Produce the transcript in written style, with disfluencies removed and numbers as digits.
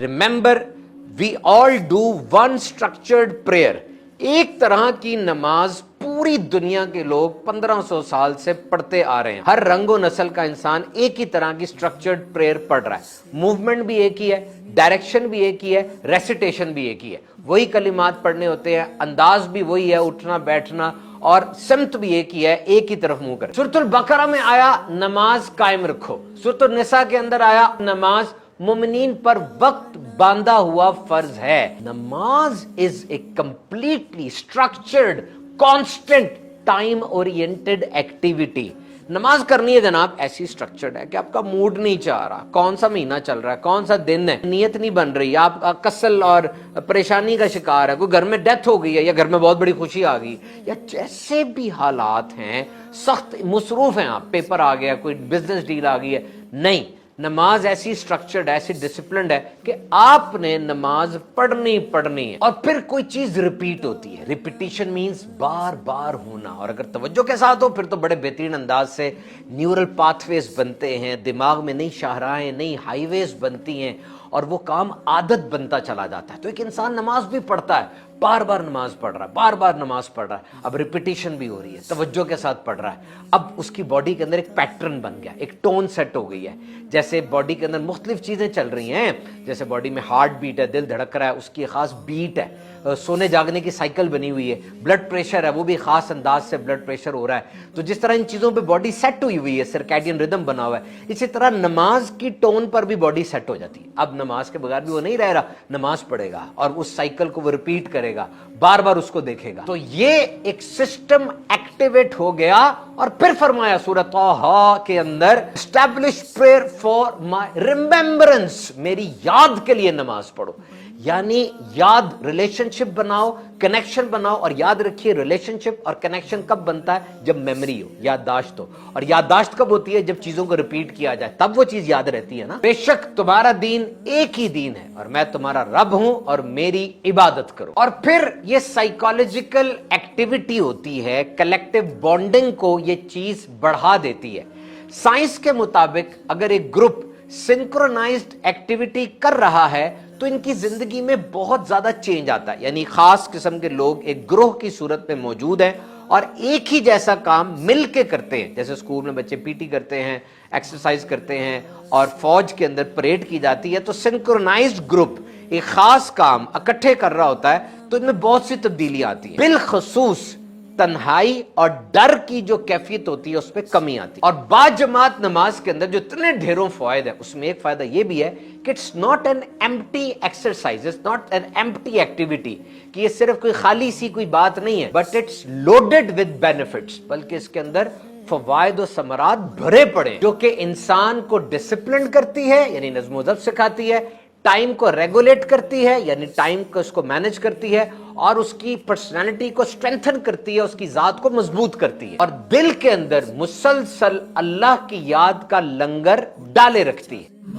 Remember, we all do one structured prayer. एक तरह की नमाज पूरी दुनिया के लोग 1500 साल से पढ़ते आ रहे हैं। हर रंगो नस्ल का इंसान एक ही तरह की स्ट्रक्चर्ड प्रेयर पढ़ रहा है। मूवमेंट भी एक ही है, डायरेक्शन भी एक ही है, रेसिटेशन भी एक ही है। वही कलिमात पढ़ने होते हैं, अंदाज भी वही है, उठना बैठना, और सिमत भी एक ही है, एक ही तरफ मुंह कर। सूरतुल बकरा में आया नमाज कायम रखो, सूरतुल निसा के अंदर आया नमाज मुमिनीन पर वक्त बांधा हुआ फर्ज है। नमाज is a completely structured constant time oriented activity. नमाज करनी है जनाब, ऐसी स्ट्रक्चर्ड है कि आपका मूड नहीं चाह रहा, कौन सा महीना चल रहा है, कौन सा दिन है, नियत नहीं बन रही, आप कसल और परेशानी का शिकार है, कोई घर में डेथ हो गई है या घर में बहुत बड़ी खुशी आ गई, या जैसे भी हालात हैं, सख्त मसरूफ हैं आप, पेपर आ गया, कोई बिजनेस डील आ गई है, नहीं, नमाज ऐसी स्ट्रक्चर्ड है, ऐसी डिसिप्लिन्ड है कि आपने नमाज पढ़नी है। और फिर कोई चीज रिपीट होती है। रिपीटिशन मींस बार बार होना, और अगर तवज्जो के साथ हो फिर तो बड़े बेहतरीन अंदाज से न्यूरल पाथवेज बनते हैं, दिमाग में नई शाहराहें, नई हाईवेज बनती हैं, और वो काम आदत बनता चला जाता है। तो एक इंसान नमाज भी पढ़ता है, बार बार नमाज पढ़ रहा है, बार बार नमाज पढ़ रहा है, अब रिपीटिशन भी हो रही है, तवज्जो के साथ पढ़ रहा है, अब उसकी बॉडी के अंदर एक पैटर्न बन गया, एक टोन सेट हो गई है। जैसे बॉडी के अंदर मुख्तलिफ चीजें चल रही हैं, जैसे बॉडी में हार्ट बीट है, दिल धड़क रहा है, उसकी खास बीट है, सोने जागने की साइकिल बनी हुई है, ब्लड प्रेशर है, वो भी खास अंदाज से ब्लड प्रेशर हो रहा है। तो जिस तरह इन चीजों पे बॉडी सेट हुई है, सर्कैडियन रिदम बना हुआ है, इसी तरह नमाज की टोन पर भी बॉडी सेट हो जाती है। अब नमाज के बगैर भी वो नहीं रह रहा, नमाज पढ़ेगा और उस साइकिल को वो रिपीट करेगा, बार बार उसको देखेगा। तो ये एक सिस्टम एक्टिवेट हो गया। और फिर फरमाया सूरह तौहा के अंदर, establish prayer for my remembrance, मेरी याद के लिए नमाज पढ़ो। यानी याद, रिलेशनशिप बनाओ, कनेक्शन बनाओ। और याद रखिए, रिलेशनशिप और कनेक्शन कब बनता है? जब मेमोरी हो, याददाश्त हो। और याददाश्त कब होती है? जब चीजों को रिपीट किया जाए, तब वो चीज याद रहती है ना। बेशक तुम्हारा दीन एक ही दीन है और मैं तुम्हारा रब हूं और मेरी इबादत करो। और फिर ये साइकोलॉजिकल एक्टिविटी होती है, कलेक्टिव बॉन्डिंग को ये चीज बढ़ा देती है। साइंस के मुताबिक अगर एक ग्रुप सिंक्रोनाइज्ड एक्टिविटी कर रहा है तो इनकी जिंदगी में बहुत ज्यादा चेंज आता है। यानी खास किस्म के लोग एक ग्रोह की सूरत में मौजूद हैं और एक ही जैसा काम मिल के करते हैं। जैसे स्कूल में बच्चे पीटी करते हैं, एक्सरसाइज करते हैं और फौज के अंदर परेड की जाती है, तो सिंक्रोनाइज्ड ग्रुप एक खास काम इकट्ठे कर रहा होता है, तो इनमें बहुत सी तब्दीलियां आती है। बिलखसूस तन्हाई और डर की जो कैफियत होती है उसमें कमी आती है। और बाजमात नमाज के अंदर जो इतने ढेरों फायदे हैं, उसमें एक फायदा ये भी है कि it's not an empty exercise, it's not an empty activity, कि ये सिर्फ कोई खाली सी कोई बात नहीं है, but it's loaded with benefits, बल्कि इसके अंदर फवायद और समरात भरे पड़े, जो कि इंसान को डिसिप्लिन करती है, यानी नज़्म ज़ब्त सिखाती है, टाइम को रेगुलेट करती है, यानी टाइम को उसको मैनेज करती है, और उसकी पर्सनालिटी को स्ट्रेंथन करती है, उसकी जात को मजबूत करती है, और दिल के अंदर मुसलसल अल्लाह की याद का लंगर डाले रखती है।